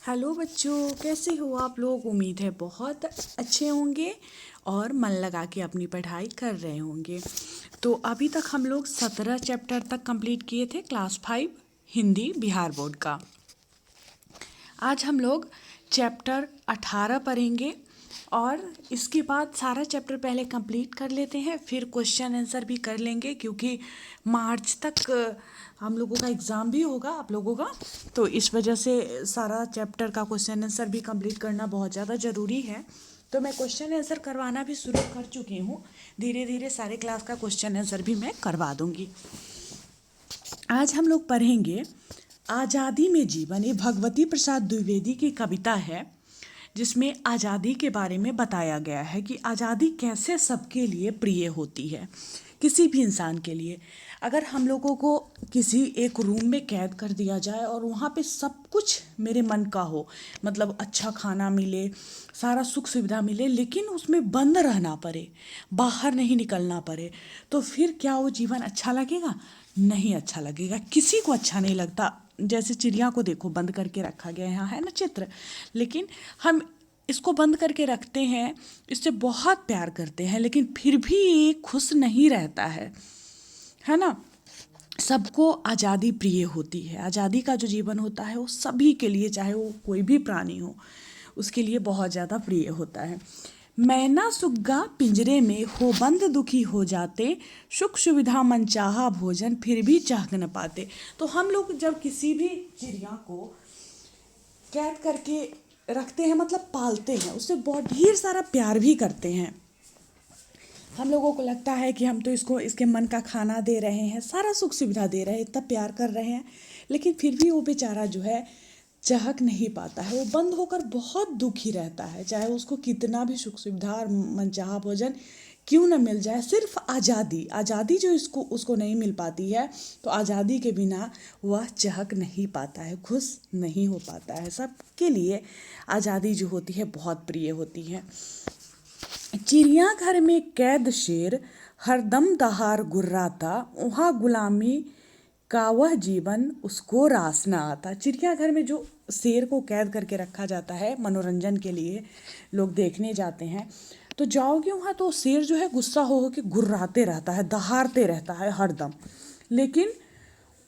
Hello बच्चों, कैसे हो आप लोग। उम्मीद है बहुत अच्छे होंगे और मन लगा के अपनी पढ़ाई कर रहे होंगे। तो अभी तक हम लोग 17 चैप्टर तक कंप्लीट किए थे क्लास 5 हिंदी बिहार बोर्ड का। आज हम लोग चैप्टर 18 पढ़ेंगे और इसके बाद सारा चैप्टर पहले कंप्लीट कर लेते हैं, फिर क्वेश्चन आंसर भी कर लेंगे क्योंकि मार्च तक हम लोगों का एग्ज़ाम भी होगा आप लोगों का। तो इस वजह से सारा चैप्टर का क्वेश्चन आंसर भी कंप्लीट करना बहुत ज़्यादा ज़रूरी है। तो मैं क्वेश्चन आंसर करवाना भी शुरू कर चुकी हूँ। धीरे धीरे सारे क्लास का क्वेश्चन आंसर भी मैं करवा दूँगी। आज हम लोग पढ़ेंगे आज़ादी में जीवन। ये भगवती प्रसाद द्विवेदी की कविता है जिसमें आज़ादी के बारे में बताया गया है कि आज़ादी कैसे सबके लिए प्रिय होती है। किसी भी इंसान के लिए अगर हम लोगों को किसी एक रूम में कैद कर दिया जाए और वहाँ पे सब कुछ मेरे मन का हो, मतलब अच्छा खाना मिले, सारा सुख सुविधा मिले, लेकिन उसमें बंद रहना पड़े, बाहर नहीं निकलना पड़े, तो फिर क्या वो जीवन अच्छा लगेगा? नहीं अच्छा लगेगा, किसी को अच्छा नहीं लगता। जैसे चिड़िया को देखो, बंद करके रखा गया यहाँ है ना चित्र, लेकिन हम इसको बंद करके रखते हैं, इससे बहुत प्यार करते हैं, लेकिन फिर भी ये खुश नहीं रहता है ना। सबको आज़ादी प्रिय होती है। आज़ादी का जो जीवन होता है वो सभी के लिए, चाहे वो कोई भी प्राणी हो, उसके लिए बहुत ज़्यादा प्रिय होता है। मैना सुग्गा पिंजरे में हो बंद दुखी हो जाते, सुख सुविधा मनचाहा भोजन फिर भी चाह न पाते। तो हम लोग जब किसी भी चिड़िया को कैद करके रखते हैं, मतलब पालते हैं, उससे बहुत ढेर सारा प्यार भी करते हैं। हम लोगों को लगता है कि हम तो इसको इसके मन का खाना दे रहे हैं, सारा सुख सुविधा दे रहे हैं, इतना प्यार कर रहे हैं, लेकिन फिर भी वो बेचारा जो है चहक नहीं पाता है। वो बंद होकर बहुत दुखी रहता है, चाहे उसको कितना भी सुख सुविधा और मनचाहा भोजन क्यों न मिल जाए। सिर्फ आज़ादी जो इसको उसको नहीं मिल पाती है, तो आज़ादी के बिना वह चहक नहीं पाता है, खुश नहीं हो पाता है। सबके लिए आज़ादी जो होती है बहुत प्रिय होती है। चिड़ियाघर में कैद शेर हरदम दहाड़ गुर्राता, वहाँ गुलामी का वह जीवन उसको रास न आता। चिड़ियाघर में जो शेर को कैद करके रखा जाता है मनोरंजन के लिए, लोग देखने जाते हैं, तो जाओगे वहाँ तो शेर जो है गुस्सा हो के गुर्राते रहता है, दहाड़ते रहता है हरदम, लेकिन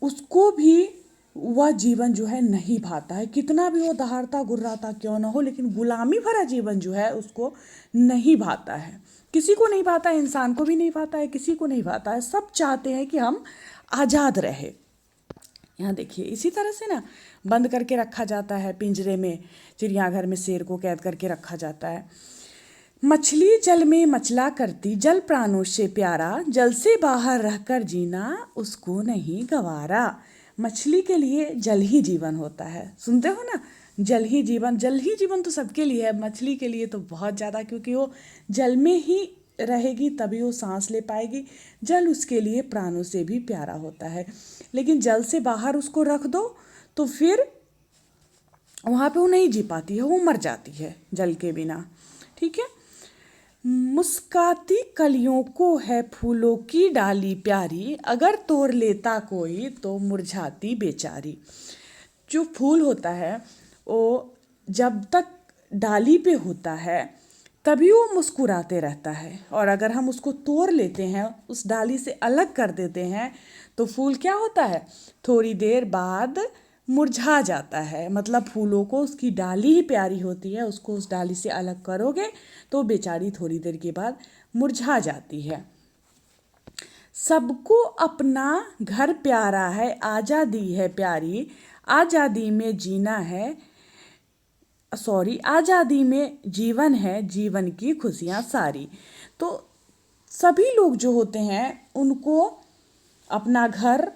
उसको भी वह जीवन जो है नहीं भाता है। कितना भी वो दहाड़ता गुर्राता क्यों ना हो, लेकिन गुलामी भरा जीवन जो है उसको नहीं भाता है। किसी को नहीं भाता है, इंसान को भी नहीं भाता है, किसी को नहीं भाता है। सब चाहते हैं कि हम आज़ाद रहे। यहाँ देखिए, इसी तरह से ना बंद करके रखा जाता है पिंजरे में, चिड़ियाघर में शेर को कैद करके रखा जाता है। मछली जल में मचला करती, जल प्राणों से प्यारा, जल से बाहर रहकर जीना उसको नहीं गवारा। मछली के लिए जल ही जीवन होता है, सुनते हो ना, जल ही जीवन। जल ही जीवन तो सबके लिए है, मछली के लिए तो बहुत ज़्यादा, क्योंकि वो जल में ही रहेगी तभी वो सांस ले पाएगी। जल उसके लिए प्राणों से भी प्यारा होता है, लेकिन जल से बाहर उसको रख दो तो फिर वहाँ पे वो नहीं जी पाती है, वो मर जाती है जल के बिना। ठीक है। मुस्काती कलियों को है फूलों की डाली प्यारी, अगर तोड़ लेता कोई तो मुरझाती बेचारी। जो फूल होता है वो जब तक डाली पे होता है तभी वो मुस्कुराते रहता है, और अगर हम उसको तोड़ लेते हैं, उस डाली से अलग कर देते हैं, तो फूल क्या होता है, थोड़ी देर बाद मुरझा जाता है। मतलब फूलों को उसकी डाली ही प्यारी होती है, उसको उस डाली से अलग करोगे तो बेचारी थोड़ी देर के बाद मुरझा जाती है। सबको अपना घर प्यारा है, आज़ादी है प्यारी, आज़ादी में जीना है, आज़ादी में जीवन है, जीवन की खुशियाँ सारी। तो सभी लोग जो होते हैं उनको अपना घर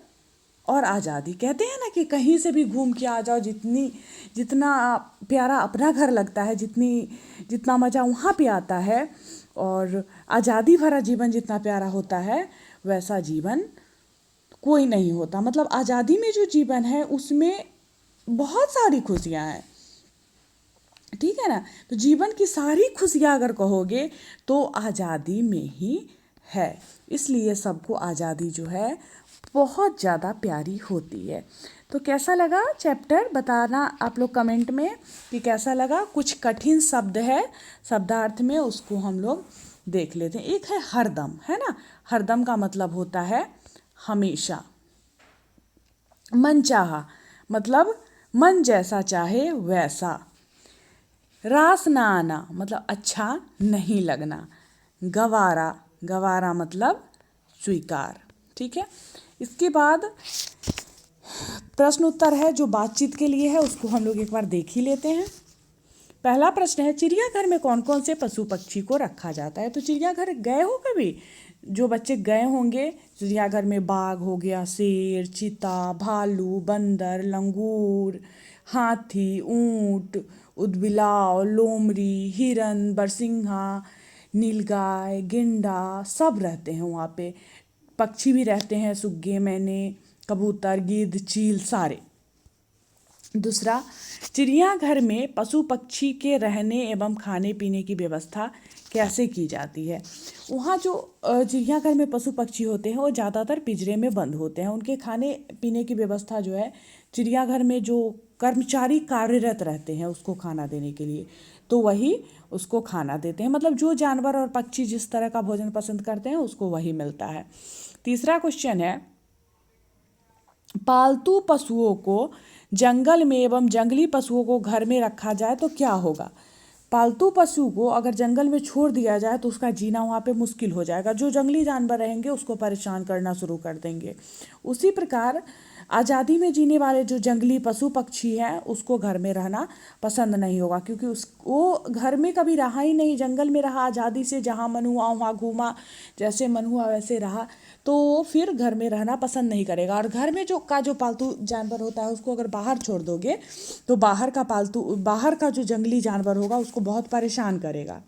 और आज़ादी कहते हैं ना, कि कहीं से भी घूम के आ जाओ, जितना प्यारा अपना घर लगता है, जितना मज़ा वहाँ पे आता है, और आज़ादी भरा जीवन जितना प्यारा होता है, वैसा जीवन कोई नहीं होता। मतलब आज़ादी में जो जीवन है उसमें बहुत सारी खुशियाँ हैं, ठीक है ना। तो जीवन की सारी खुशियाँ अगर कहोगे तो आज़ादी में ही है, इसलिए सबको आज़ादी जो है बहुत ज़्यादा प्यारी होती है। तो कैसा लगा चैप्टर, बताना आप लोग कमेंट में कि कैसा लगा। कुछ कठिन शब्द है शब्दार्थ में, उसको हम लोग देख लेते हैं। एक है हरदम, है ना। हरदम का मतलब होता है हमेशा। मनचाहा मतलब मन जैसा चाहे वैसा। रास ना आना मतलब अच्छा नहीं लगना। गवारा, गवारा मतलब स्वीकार। ठीक है, इसके बाद प्रश्न उत्तर है जो बातचीत के लिए है, उसको हम लोग एक बार देख ही लेते हैं। पहला प्रश्न है, चिड़ियाघर में कौन कौन से पशु पक्षी को रखा जाता है। तो चिड़ियाघर गए हो कभी? जो बच्चे गए होंगे चिड़ियाघर में, बाघ हो गया, शेर, चीता, भालू, बंदर, लंगूर, हाथी, ऊंट, ऊदबिलाव, लोमड़ी, हिरन, बरसिंघा, नीलगाय, गेंडा, सब रहते हैं वहाँ पे। पक्षी भी रहते हैं, सुग्गे, मैने, कबूतर, गिद्ध, चील, सारे। दूसरा, चिड़ियाघर में पशु पक्षी के रहने एवं खाने पीने की व्यवस्था कैसे की जाती है। वहाँ जो चिड़ियाघर में पशु पक्षी होते हैं वो ज़्यादातर पिंजरे में बंद होते हैं। उनके खाने पीने की व्यवस्था जो है, चिड़ियाघर में जो कर्मचारी कार्यरत रहते हैं उसको खाना देने के लिए, तो वही उसको खाना देते हैं। मतलब जो जानवर और पक्षी जिस तरह का भोजन पसंद करते हैं उसको वही मिलता है। तीसरा क्वेश्चन है, पालतू पशुओं को जंगल में एवं जंगली पशुओं को घर में रखा जाए तो क्या होगा। पालतू पशु को अगर जंगल में छोड़ दिया जाए तो उसका जीना वहाँ पे मुश्किल हो जाएगा। जो जंगली जानवर रहेंगे उसको परेशान करना शुरू कर देंगे। उसी प्रकार आज़ादी में जीने वाले जो जंगली पशु पक्षी हैं उसको घर में रहना पसंद नहीं होगा, क्योंकि वो घर में कभी रहा ही नहीं, जंगल में रहा आज़ादी से, जहाँ मन हुआ वहाँ घूमा, जैसे मन हुआ वैसे रहा, तो वो फिर घर में रहना पसंद नहीं करेगा। और घर में जो पालतू जानवर होता है उसको अगर बाहर छोड़ दोगे तो बाहर का जो जंगली जानवर होगा उसको बहुत परेशान करेगा।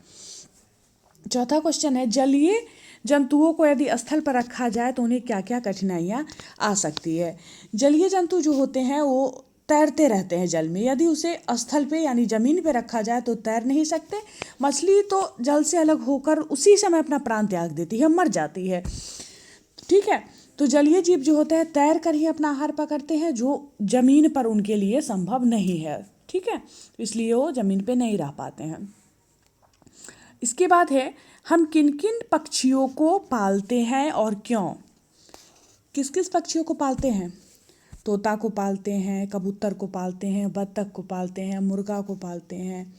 चौथा क्वेश्चन है, जलीय जंतुओं को यदि स्थल पर रखा जाए तो उन्हें क्या क्या कठिनाइयाँ आ सकती है। जलीय जंतु जो होते हैं वो तैरते रहते हैं जल में, यदि उसे स्थल पे यानी ज़मीन पे रखा जाए तो तैर नहीं सकते। मछली तो जल से अलग होकर उसी समय अपना प्राण त्याग देती है, मर जाती है। ठीक है, तो जलीय जीव जो होते हैं तैर कर ही अपना आहार पकड़ते हैं, जो जमीन पर उनके लिए संभव नहीं है। ठीक है, इसलिए वो जमीन पे नहीं रह पाते हैं। इसके बाद है, हम किन किन पक्षियों को पालते हैं और क्यों। किस किस पक्षियों को पालते हैं। तोता को पालते हैं, कबूतर को पालते हैं, बत्तख को पालते हैं, मुर्गा को पालते हैं।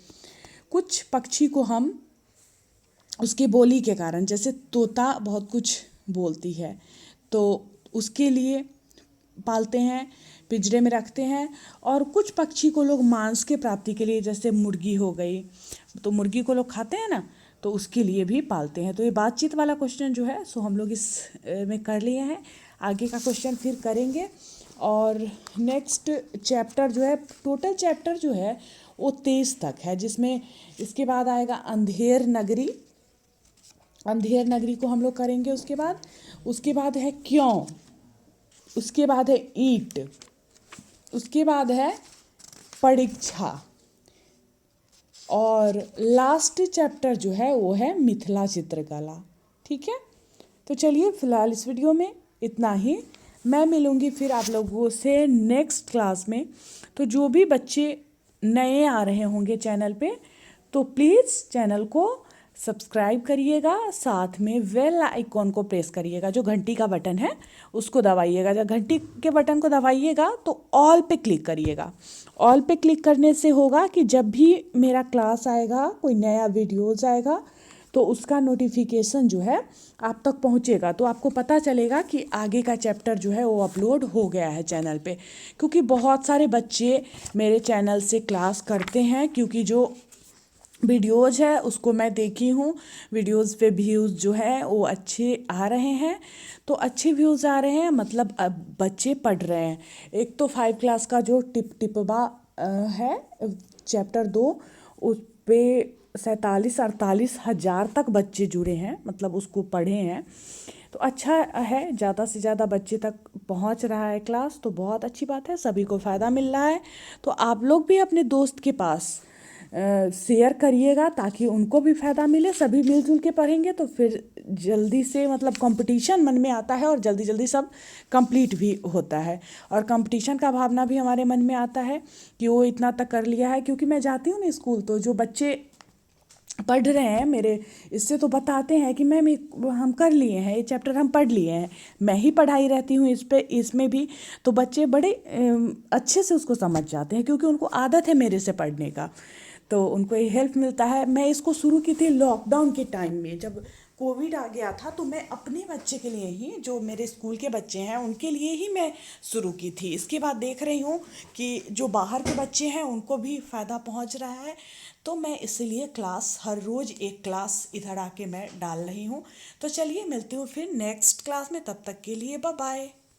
कुछ पक्षी को हम उसके बोली के कारण, जैसे तोता बहुत कुछ बोलती है तो उसके लिए पालते हैं, पिंजरे में रखते हैं। और कुछ पक्षी को लोग मांस के प्राप्ति के लिए, जैसे मुर्गी हो गई, तो मुर्गी को लोग खाते हैं ना, तो उसके लिए भी पालते हैं। तो ये बातचीत वाला क्वेश्चन जो है सो हम लोग इस में कर लिए हैं। आगे का क्वेश्चन फिर करेंगे। और नेक्स्ट चैप्टर जो है, टोटल चैप्टर जो है वो 23 तक है, जिसमें इसके बाद आएगा अंधेर नगरी। अंधेर नगरी को हम लोग करेंगे। उसके बाद है क्यों, उसके बाद है ईंट, उसके बाद है परीक्षा, और लास्ट चैप्टर जो है वो है मिथिला चित्रकला। ठीक है, तो चलिए फिलहाल इस वीडियो में इतना ही। मैं मिलूँगी फिर आप लोगों से नेक्स्ट क्लास में। तो जो भी बच्चे नए आ रहे होंगे चैनल पे तो प्लीज़ चैनल को सब्सक्राइब करिएगा, साथ में बेल आइकॉन को प्रेस करिएगा, जो घंटी का बटन है उसको दबाइएगा। जब घंटी के बटन को दबाइएगा तो ऑल पे क्लिक करिएगा। ऑल पे क्लिक करने से होगा कि जब भी मेरा क्लास आएगा, कोई नया वीडियोज़ आएगा, तो उसका नोटिफिकेशन जो है आप तक पहुंचेगा, तो आपको पता चलेगा कि आगे का चैप्टर जो है वो अपलोड हो गया है चैनल पे। क्योंकि बहुत सारे बच्चे मेरे चैनल से क्लास करते हैं, क्योंकि जो वीडियोज़ है उसको मैं देखी हूँ, वीडियोज़ पे व्यूज़ जो है वो अच्छे आ रहे हैं। तो अच्छे व्यूज़ आ रहे हैं मतलब अब बच्चे पढ़ रहे हैं। एक तो 5 क्लास का जो टिपवा है चैप्टर 2, उस पे 47-48 हज़ार तक बच्चे जुड़े हैं, मतलब उसको पढ़े हैं। तो अच्छा है, ज़्यादा से ज़्यादा बच्चे तक पहुंच रहा है क्लास, तो बहुत अच्छी बात है, सभी को फ़ायदा मिल रहा है। तो आप लोग भी अपने दोस्त के पास शेयर करिएगा ताकि उनको भी फ़ायदा मिले। सभी मिलजुल के पढ़ेंगे तो फिर जल्दी से मतलब कंपटीशन मन में आता है और जल्दी जल्दी सब कंप्लीट भी होता है। और कंपटीशन का भावना भी हमारे मन में आता है कि वो इतना तक कर लिया है। क्योंकि मैं जाती हूँ ना स्कूल, तो जो बच्चे पढ़ रहे हैं मेरे, इससे तो बताते हैं कि मैम हम कर लिए हैं, ये चैप्टर हम पढ़ लिए हैं। मैं ही पढ़ाई रहती हूँ इस पे, इसमें भी। तो बच्चे बड़े अच्छे से उसको समझ जाते हैं क्योंकि उनको आदत है मेरे से पढ़ने का, तो उनको ये हेल्प मिलता है। मैं इसको शुरू की थी लॉकडाउन के टाइम में, जब कोविड आ गया था, तो मैं अपने बच्चे के लिए ही, जो मेरे स्कूल के बच्चे हैं उनके लिए ही मैं शुरू की थी। इसके बाद देख रही हूँ कि जो बाहर के बच्चे हैं उनको भी फ़ायदा पहुँच रहा है। तो मैं इसलिए क्लास हर रोज़ एक क्लास इधर आके मैं डाल रही हूँ। तो चलिए मिलती हूँ फिर नेक्स्ट क्लास में, तब तक के लिए बाय बाय।